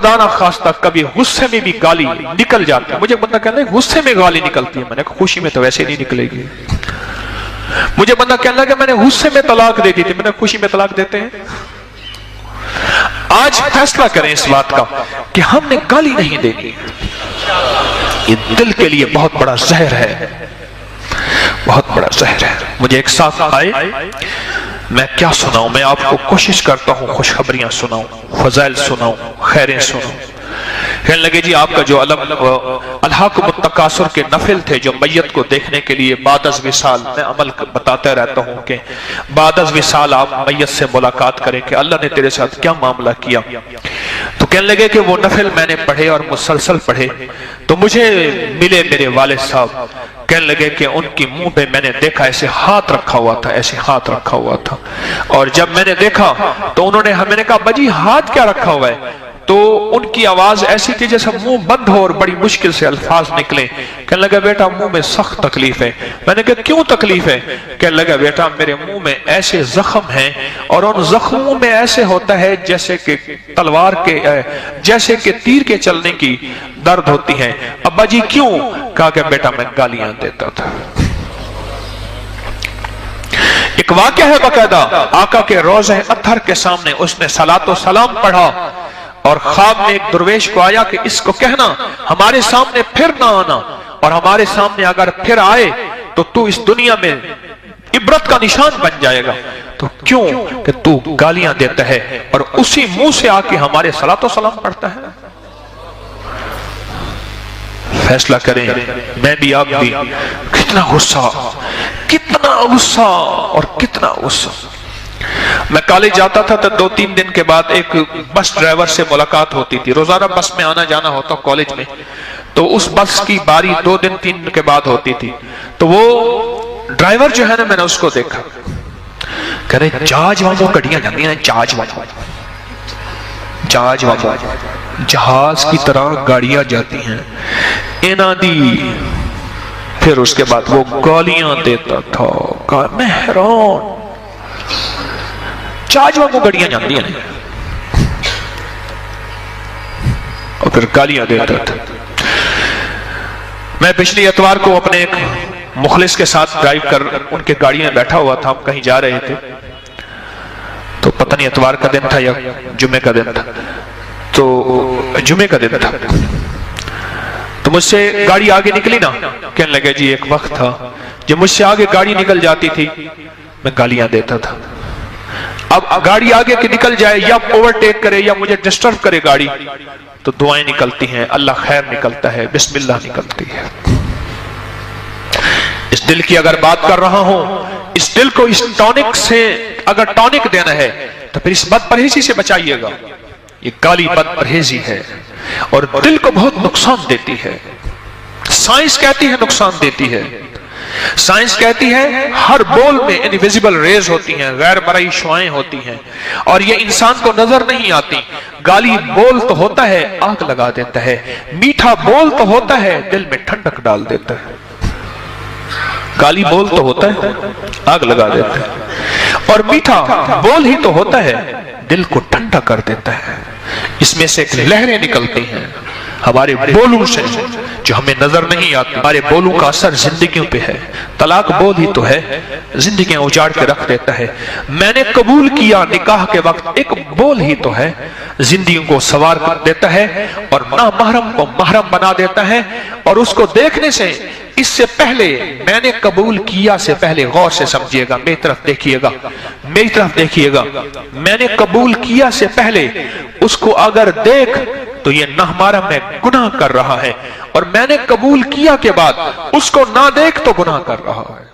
दाना खास्ता कभी गुस्से में भी गाली निकल जाती है। मुझे बंदा कहता है गुस्से में गाली निकलती है, मैंने खुशी में तो वैसे नहीं निकलेगी। मुझे बंदा कहने लगा मैंने गुस्से में तलाक दे दी थी, मैंने खुशी में तलाक देते हैं। आज फैसला करें इस बात का कि हमने गाली नहीं देनी। ये दिल के लिए बहुत बड़ा जहर है, बहुत बड़ा जहर है। मुझे एक साथ आए, मैं क्या सुनाऊं, मैं आपको कोशिश करता हूं खुशखबरियां सुनाऊं, फजाइल सुनाऊं, खैरें सुनाऊं। कहने लगे जी आपका जो अलहाकुमुत तकासुर के नफिल थे जो मैयत को देखने के लिए बादज विसाल, मैं अमल बताता रहता हूं कि बादज विसाल आप मैयत से मुलाकात करें कि अल्लाह ने तेरे साथ क्या मामला किया। तो कहने लगे कि वो नफिल मैंने पढ़े और मुसलसल पढ़े तो मुझे मिले मेरे वालिद साहब। कहने लगे कि उनकी मुंह पे मैंने देखा ऐसे हाथ रखा हुआ था, ऐसे हाथ रखा हुआ था, और जब मैंने देखा तो उन्होंने, मैंने कहा बाजी हाथ क्या रखा हुआ है, तो उनकी आवाज ऐसी थी जैसे मुंह बंद हो और बड़ी मुश्किल से अल्फाज निकले। कहने लगा बेटा मुंह में सख्त तकलीफ है। मैंने कहा क्यों तकलीफ है? कहने लगा बेटा मेरे मुंह में ऐसे जख्म हैं और उन जख्मों में ऐसे होता है जैसे कि तलवार के, जैसे कि तीर के चलने की दर्द होती है। अब्बा जी क्यों? कहा कि बेटा मैं गालियां देता था। एक वाक़या है बकायदा, आका के रोज़े अत्हर के सामने उसने सलातो सलाम पढ़ा और ख्वाब में एक दुर्वेश को आया कि इसको कहना हमारे सामने फिर ना आना, और हमारे सामने अगर फिर आए तो तू इस दुनिया में इबरत का निशान बन जाएगा। तो क्यों कि तू गालियां देता है और उसी मुंह से आके हमारे सलातो सलाम पढ़ता है। फैसला करें, मैं भी आप भी, कितना गुस्सा, कितना गुस्सा और कितना गुस्सा। मैं कॉलेज जाता था तो 2-3 दिन के बाद एक बस ड्राइवर से मुलाकात होती थी। रोजाना बस में आना जाना होता कॉलेज में, तो उस बस की बारी 2 दिन 3 दिन के बाद होती थी। तो वो ड्राइवर जो है ना, मैंने उसको देखा, कह रहे जहाज वांगू गड्डियां जाती हैं, जहाज वांगू, जहाज वांगू, जहाज की तरह गाड़ियां जाती हैं इना दी। फिर उसके बाद वो गालियां देता था, मैं हैरान, जहाज वांगू गाड़ियां जाती हैं और फिर गालियां देता था। मैं पिछले इतवार को अपने एक मुखलिस के साथ ड्राइव कर उनके गाड़ी में बैठा हुआ था, हम कहीं जा रहे थे, तो पता नहीं इतवार का दिन था या जुमे का दिन था, तो जुमे का दिन था। तो मुझसे गाड़ी आगे निकली ना, कहने लगे जी एक वक्त था जब मुझसे आगे गाड़ी निकल जाती थी मैं गालियां देता था। अब गाड़ी आगे की निकल जाए या ओवरटेक करे या मुझे डिस्टर्ब करे गाड़ी, तो दुआएं निकलती हैं, अल्लाह खैर निकलता है, बिस्मिल्लाह निकलती है। इस दिल की अगर बात कर रहा हूं, इस दिल को इस टॉनिक से अगर टॉनिक देना है तो फिर इस बदपरहेजी से बचाइएगा। ये गाली बदपरहेजी है और दिल को बहुत नुकसान देती है। साइंस कहती है नुकसान देती है। साइंस कहती है हर बोल में इनविजिबल रेज होती हैं, गैर मरई शुआएं होती हैं, और ये इंसान को नजर नहीं आती। गाली बोल तो होता है आग लगा देता है, मीठा बोल तो होता है दिल में ठंडक डाल देता है। गाली बोल तो होता है आग लगा देता है, और मीठा बोल ही तो होता है दिल को ठंडा कर देता है। इसमें से लहरें निकलती हैं हमारे बोलों से जो हमें नजर नहीं आती। हमारे बोलों का असर जिंदगियों पे है। तलाक बोल ही तो है, जिंदगियां उजाड़ के रख देता है। मैंने कबूल किया निकाह के वक्त एक बोल ही तो है, जिंदगियों को सवार कर देता है और ना महरम को महरम बना देता है। और उसको देखने से, इससे पहले मैंने कबूल किया से पहले गौर से समझिएगा, मेरी तरफ देखिएगा, मेरी तरफ देखिएगा। मैंने कबूल किया से पहले उसको अगर देख तो ये नाहमारम में गुनाह कर रहा है, और मैंने कबूल किया के बाद उसको ना देख तो गुनाह कर रहा है।